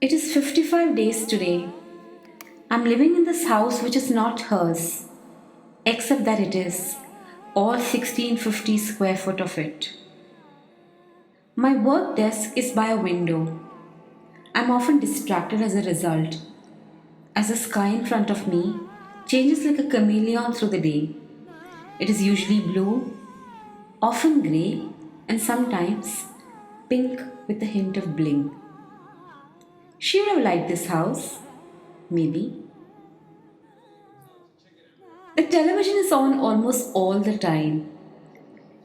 It is 55 days today. I'm living in this house which is not hers, except that it is, all 1650 square foot of it. My work desk is by a window. I'm often distracted as a result, as the sky in front of me changes like a chameleon through the day. It is usually blue, often grey, and sometimes pink with a hint of bling. She would have liked this house, maybe. The television is on almost all the time.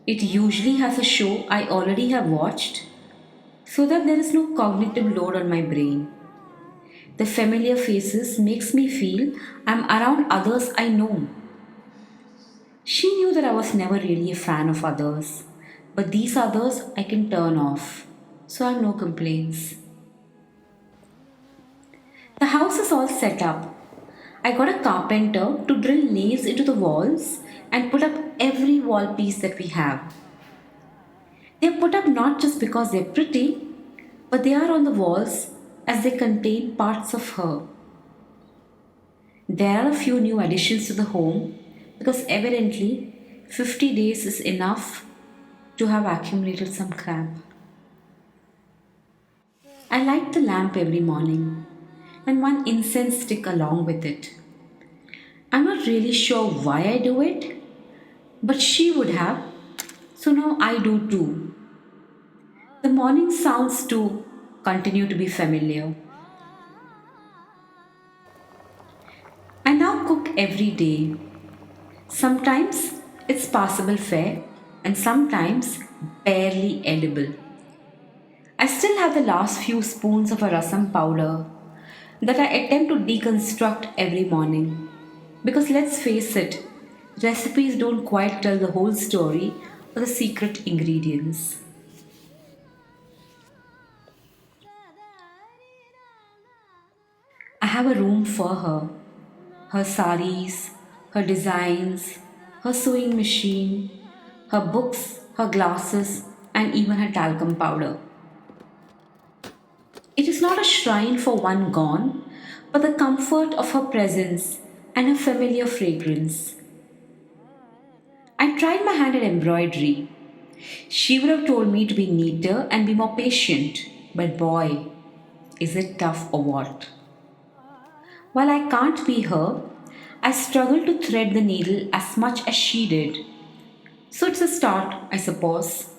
It usually has a show I already have watched so that there is no cognitive load on my brain. The familiar faces makes me feel I'm around others I know. She knew that I was never really a fan of others, but these others I can turn off. So I have no complaints. The house is all set up. I got a carpenter to drill nails into the walls and put up every wall piece that we have. They're put up not just because they're pretty, but they are on the walls as they contain parts of her. There are a few new additions to the home because evidently 50 days is enough to have accumulated some crap. I light the lamp every morning and one incense stick along with it. I'm not really sure why I do it, but she would have, so now I do too. The morning sounds too continue to be familiar. I now cook every day. Sometimes it's passable fare and sometimes barely edible. I still have the last few spoons of a rasam powder that I attempt to deconstruct every morning. Because let's face it, recipes don't quite tell the whole story or the secret ingredients. I have a room for her. Her saris, her designs, her sewing machine, her books, her glasses, and even her talcum powder. It is not a shrine for one gone, but the comfort of her presence and her familiar fragrance. I tried my hand at embroidery. She would have told me to be neater and be more patient, but boy, is it tough or what? While I can't be her, I struggle to thread the needle as much as she did. So it's a start, I suppose.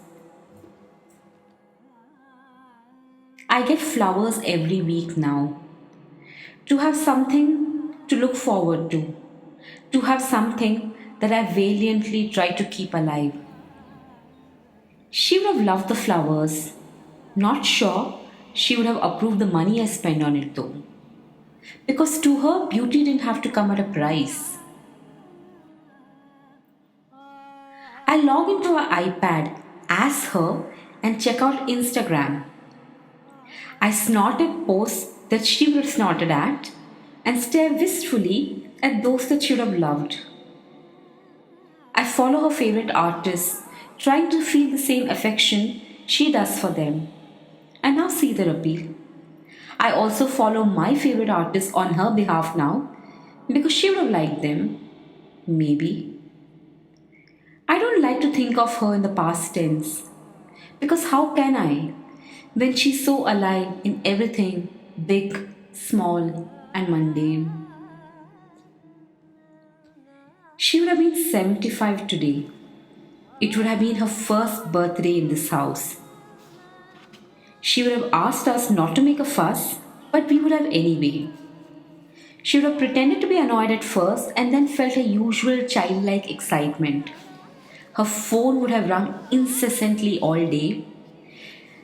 I get flowers every week now. To have something to look forward to. To have something that I valiantly try to keep alive. She would have loved the flowers. Not sure she would have approved the money I spent on it though. Because to her, beauty didn't have to come at a price. I log into her iPad as her and check out Instagram. I snort at posts that she would have snorted at and stare wistfully at those that she would have loved. I follow her favorite artists, trying to feel the same affection she does for them. I now see their appeal. I also follow my favorite artists on her behalf now because she would have liked them. Maybe. I don't like to think of her in the past tense because how can I when she's so alive in everything big, small, and mundane? She would have been 75 today. It would have been her first birthday in this house. She would have asked us not to make a fuss, but we would have anyway. She would have pretended to be annoyed at first and then felt her usual childlike excitement. Her phone would have rung incessantly all day,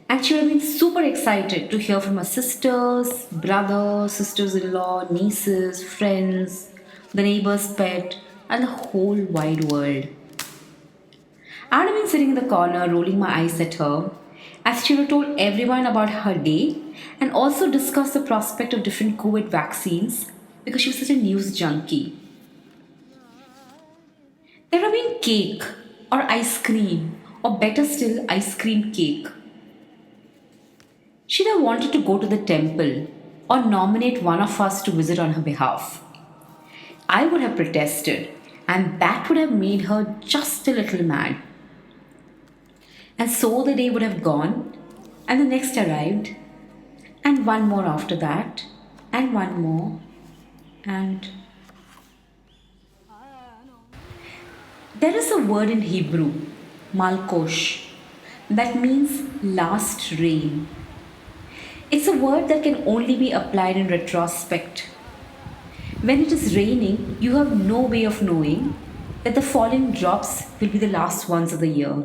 and she would have been super excited to hear from her sisters, brothers, sisters in law, nieces, friends, the neighbor's pet, and the whole wide world. I would have been sitting in the corner rolling my eyes at her as she would have told everyone about her day and also discussed the prospect of different COVID vaccines because she was such a news junkie. There would have been cake or ice cream, or better still, ice cream cake. She'd have wanted to go to the temple, or nominate one of us to visit on her behalf. I would have protested, and that would have made her just a little mad. And so the day would have gone, and the next arrived, and one more after that, and one more, and there is a word in Hebrew, malkosh, that means last rain. It's a word that can only be applied in retrospect. When it is raining, you have no way of knowing that the falling drops will be the last ones of the year.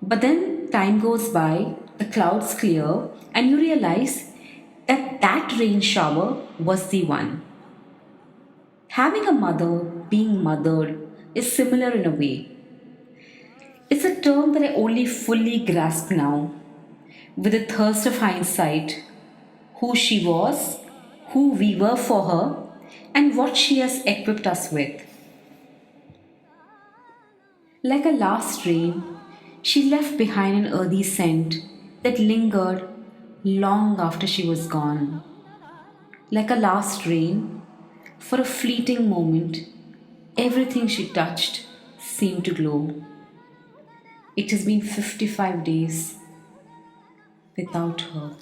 But then time goes by, the clouds clear, and you realize that that rain shower was the one. Having a mother, being mothered, is similar in a way. It's a term that I only fully grasp now, with the thirst of hindsight, who she was, who we were for her, and what she has equipped us with. Like a last rain, she left behind an earthy scent that lingered long after she was gone. Like a last rain, for a fleeting moment, everything she touched seemed to glow. It has been 55 days without her.